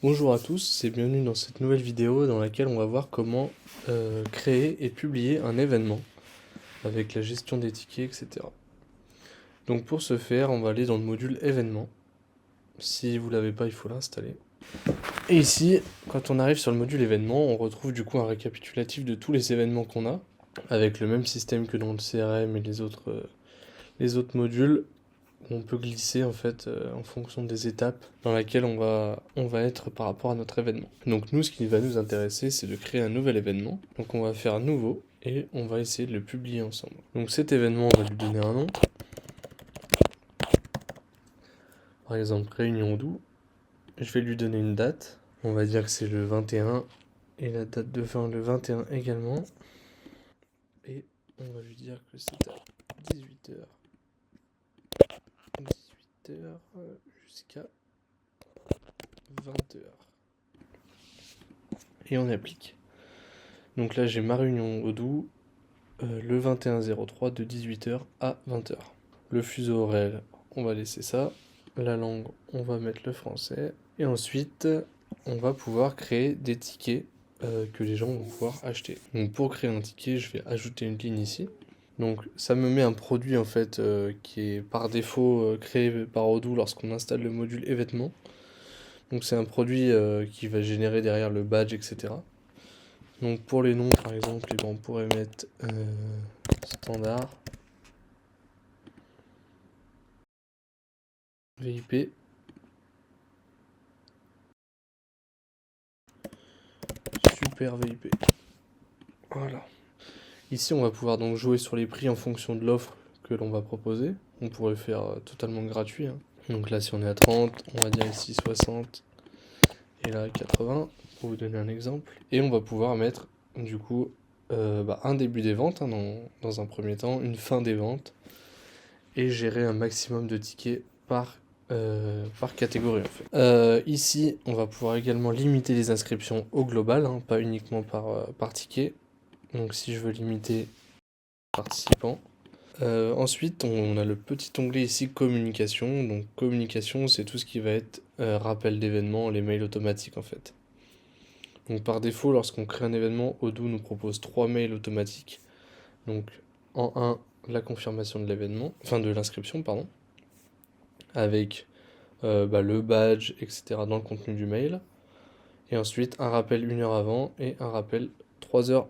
Bonjour à tous et bienvenue dans cette nouvelle vidéo dans laquelle on va voir comment créer et publier un événement avec la gestion des tickets, etc. Donc pour ce faire, on va aller dans le module événement. Si vous l'avez pas, il faut l'installer. Et ici, quand on arrive sur le module événement, on retrouve du coup un récapitulatif de tous les événements qu'on a, avec le même système que dans le CRM et les autres modules. On peut glisser en fait en fonction des étapes dans lesquelles on va être par rapport à notre événement. Donc nous, ce qui va nous intéresser, c'est de créer un nouvel événement. Donc on va faire nouveau et on va essayer de le publier ensemble. Donc cet événement, on va lui donner un nom. Par exemple, réunion d'août. Je vais lui donner une date. On va dire que c'est le 21 et la date de fin le 21 également. Et on va lui dire que c'est à 18h. 18h jusqu'à 20h. Et on applique. Donc là, j'ai ma réunion au Doubs le 21-03 de 18h à 20h. Le fuseau horaire, on va laisser ça. La langue, on va mettre le français. Et ensuite, on va pouvoir créer des tickets que les gens vont pouvoir acheter. Donc pour créer un ticket, je vais ajouter une ligne ici. Donc ça me met un produit en fait qui est par défaut créé par Odoo lorsqu'on installe le module événement. Donc c'est un produit qui va générer derrière le badge, etc. Donc pour les noms par exemple, on pourrait mettre standard, VIP, super VIP. Voilà. Ici on va pouvoir donc jouer sur les prix en fonction de l'offre que l'on va proposer. On pourrait faire totalement gratuit, hein. Donc là si on est à 30, on va dire ici 60 et là 80 pour vous donner un exemple. Et on va pouvoir mettre du coup un début des ventes hein, dans un premier temps, une fin des ventes et gérer un maximum de tickets par catégorie en fait. Ici, on va pouvoir également limiter les inscriptions au global, hein, pas uniquement par ticket. Donc si je veux limiter participants. Ensuite, on a le petit onglet ici communication. Donc communication, c'est tout ce qui va être rappel d'événements, les mails automatiques en fait. Donc par défaut, lorsqu'on crée un événement, Odoo nous propose 3 mails automatiques. Donc en un, la confirmation de l'événement, enfin de l'inscription, pardon, avec le badge, etc. dans le contenu du mail. Et ensuite un rappel 1 heure avant et un rappel 3 jours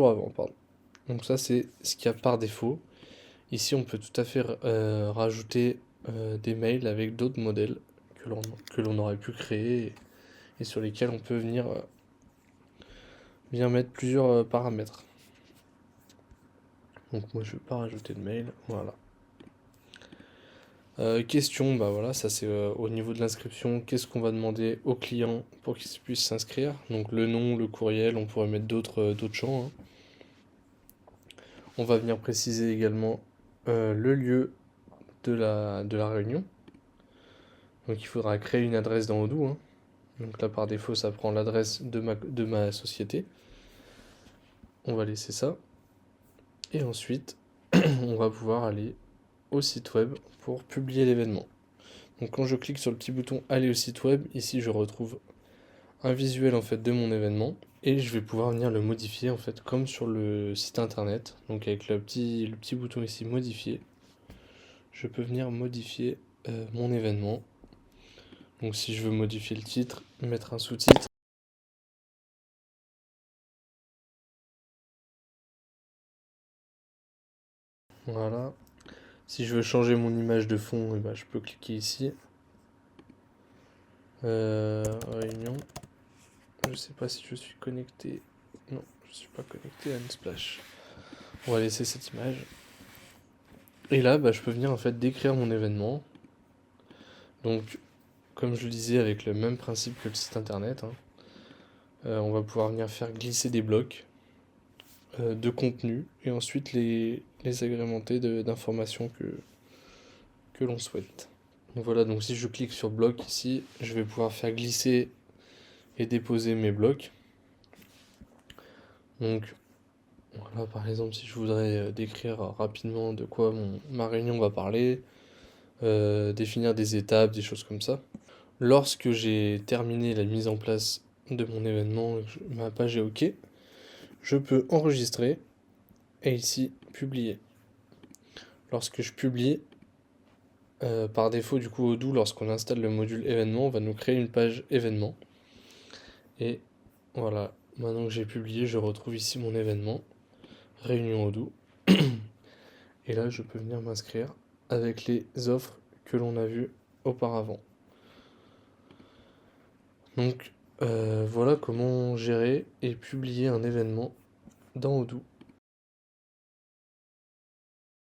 avant, pardon. Donc ça c'est ce qu'il y a par défaut. Ici on peut tout à fait rajouter des mails avec d'autres modèles que l'on aurait pu créer et sur lesquels on peut venir mettre plusieurs paramètres. Donc moi je ne vais pas rajouter de mail, voilà. Question, bah voilà, ça c'est au niveau de l'inscription, qu'est-ce qu'on va demander au client pour qu'il puisse s'inscrire. Donc le nom, le courriel, on pourrait mettre d'autres champs, hein. On va venir préciser également le lieu de la réunion. Donc il faudra créer une adresse dans Odoo, hein. Donc là par défaut ça prend l'adresse de ma société. On va laisser ça. Et ensuite on va pouvoir aller au site web pour publier l'événement. Donc quand je clique sur le petit bouton aller au site web, ici je retrouve un visuel en fait de mon événement et je vais pouvoir venir le modifier en fait comme sur le site internet. Donc avec le petit bouton ici modifier, je peux venir modifier mon événement. Donc si je veux modifier le titre, mettre un sous-titre, voilà. Si je veux changer mon image de fond, eh ben, je peux cliquer ici. Réunion. Je sais pas si je suis connecté. Non, je suis pas connecté à Unsplash. On va laisser cette image. Et là, je peux venir en fait décrire mon événement. Donc, comme je le disais, avec le même principe que le site internet, hein, on va pouvoir venir faire glisser des blocs de contenu et ensuite les agrémenter d'informations que l'on souhaite. Donc voilà, donc si je clique sur bloc ici, je vais pouvoir faire glisser et déposer mes blocs. Donc voilà, par exemple, si je voudrais décrire rapidement de quoi ma réunion va parler, définir des étapes, des choses comme ça. Lorsque j'ai terminé la mise en place de mon événement, ma page est OK, je peux enregistrer et ici publier. Lorsque je publie, par défaut du coup Odoo, lorsqu'on installe le module événement, on va nous créer une page événement. Et voilà, maintenant que j'ai publié, je retrouve ici mon événement, réunion Odoo. Et là, je peux venir m'inscrire avec les offres que l'on a vues auparavant. Donc voilà comment gérer et publier un événement dans Odoo.